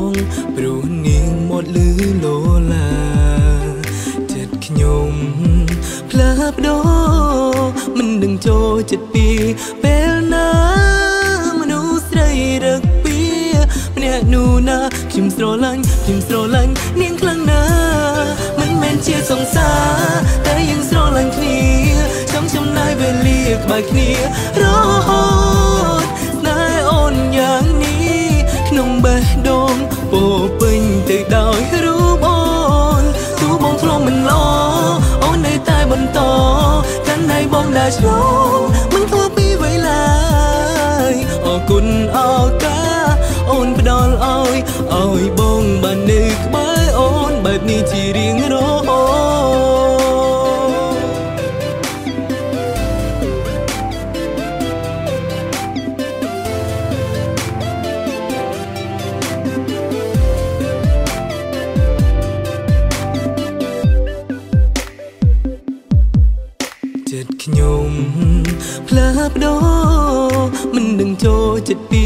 ងព្រោះនាងមកលឺលោឡាចិត្តខ្ញុំផ្លាប់ដោមិនដឹងចូលចិត្តពីពេលណាមនុស្សស្រីរឹកពីម្នាក់នោះណាខ្ញុំស្រឡាញ់នាងខ្លាំងណាស់មិនមែនជាសង្សារតែយើងស្រឡាញ់គ្នាចង់ចំណាយវេលាក្បែរគ្នារហូតស្នេហ៍អូនយ៉ាងនេះក្នុងបេះដូងពោពេញទៅដោយរូបអូនទោះបងធ្លាប់មិនល្អអូននៅតែបន្តកាន់ដៃបងដើរឆ្លងមិនខ្វល់ពីវេលាអរគុណអរកាអូនផ្ដល់ឲ្យបងបាននៅក្បែរអូនបែបនេះជារៀងរហូតចិត្តខ្ញុំផ្លាប់ដោមិនដឹងចូលចិត្តពី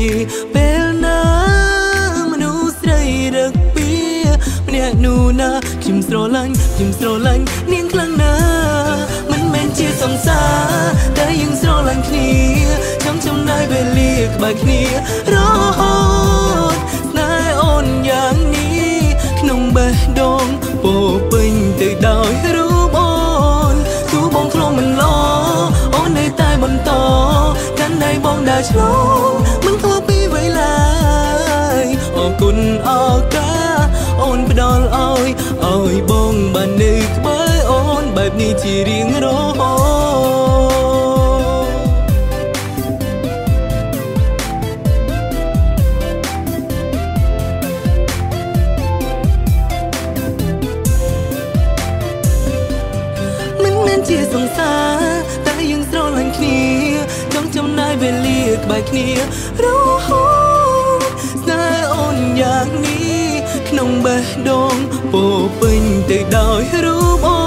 ពេលណាមនុស្សស្រីរឹកពីម្នាក់នោះណាខ្ញុំស្រឡាញ់នាងខ្លាំងណាស់មិនមែនជាសង្សារតែយើងស្រឡាញ់គ្នាចង់ចំណាយវេលាក្បែរគ្នារហូតស្នេហ៍អូនយ៉ាងនេះក្នុងបេះដូងពោពេញទៅដោយរូបអូនទោះបងធ្លាប់មិនល្អអូននៅតែបន្តកាន់ដៃបងដើរឆ្លងមិនខ្វល់ពីវេលាអរគុណអរកាអូនផ្ដល់ឲ្យបងបាននៅក្បែរអូនបែបនេះជារៀងរហូតជាសង្សារតែយើងស្រឡាញ់គ្នាចង់ចំណាយវេលាក្បែរគ្នារហូតស្នេហ៍អូនយ៉ាងនេះក្នុងបេះដូងពោពេញទៅដោយរូបអូ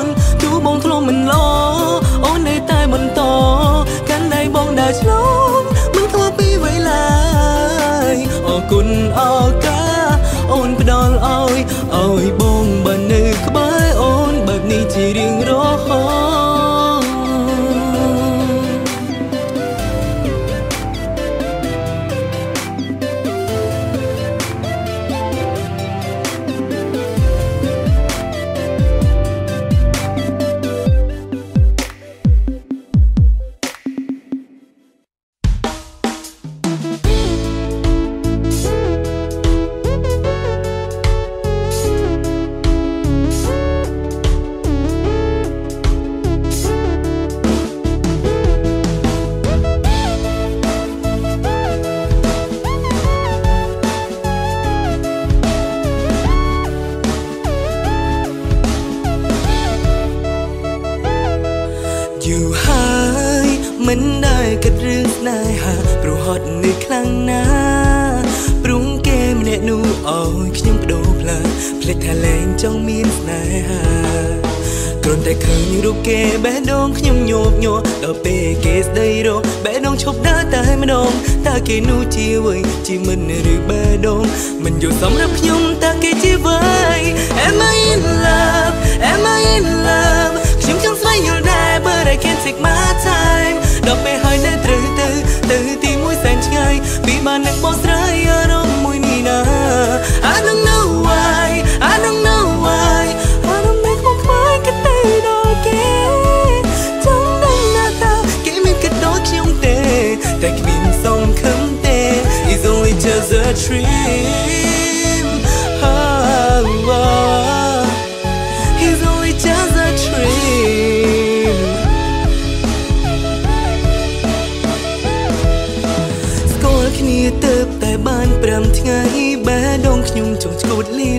នទោះបងធ្លាប់មិនល្អអូននៅតែបន្តកាន់ដៃបងដើរឆ្លងមិនខ្វល់ពីវេលាអរគុណអរកាអូនផ្ដល់ឲ្យបងបាននៅក្បែរអូនបែបនេះជារៀងរហូតមិនដែលគិតរឿងស្នេហាព្រោះហត់នៅខ្លាំងណាស់ព្រោះគេម្នាក់នោះឲ្យខ្ញុំបដូរផ្លាស់ភ្លេចថាលែងចង់មានស្នេហាគ្រាន់តែឃើញរូបគេបេះដូងខ្ញុំញោមញ័រដល់ពេលគេស្ដីរកបេះដូងឈប់ដើរតែម្ដងតើគេនោះជាអ្វីជាមិនឬបេះដូងមិនយល់សម្រាប់ខ្ញុំតើគេជាអ្វី Am I in love Am I in love ខ្ញុំចង់ស្វែងយល់ដែរ But I can't take my time ដល់ពេលហើយនៅត្រូវទៅទីមួយសែនឆ្ងាយពីបាននឹងបោះស្រាយអារម្មណ៍មួយនេះណា I don't know why I don't know why I don't make my mind គិតទៅដល់គេចង់ដឹងណាតើគេមានគិតដូចខ្ញុំទេតែគ្មានសង្ឃឹមទេ It's only just a dream It's only just a dreamគ្នាទៅតែបាន5ថ្ងៃបេះដូងខ្ញុំចង់ឈួតលី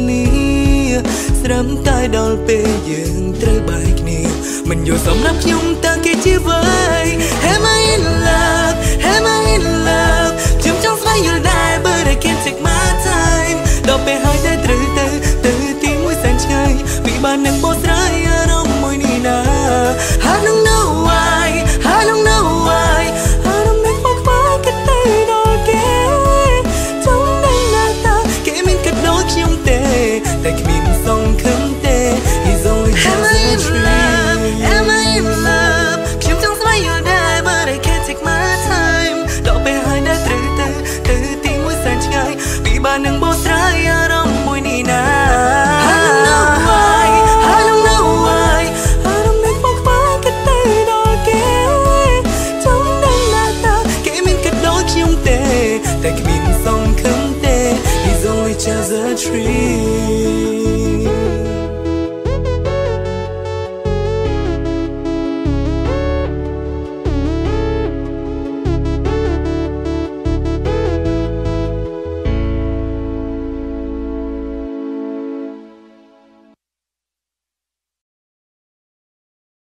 ស្រឹមតែដល់ពេលយើងត្រូវបែកគ្នាមិនយល់សម្រាប់ខ្ញុំតើគេជាអ្វី Am I in love Am I in love ខ្ញុំចង់ស្វែងយល់ដែរ But I can't take my time ដល់ពេលហើយតែត្រូវទៅទីមួយសែនឆ្ងាយពីបាននឹងបោះស្រាយអារម្មណ៍មួយនេះណា I don't know why I don't know why I don't make my mind គិតទៅដល់គេចង់ដឹងណាតើគេ ស្រ័យអារម្មណ៍មួយនេះណា I don't know why I don't know why I don't make my mind គិតទៅដល់គេចង់ដឹងណាតើគេមានគិតដូចខ្ញុំទេតែគ្មានសង្ឃឹមទេ It's only just a dream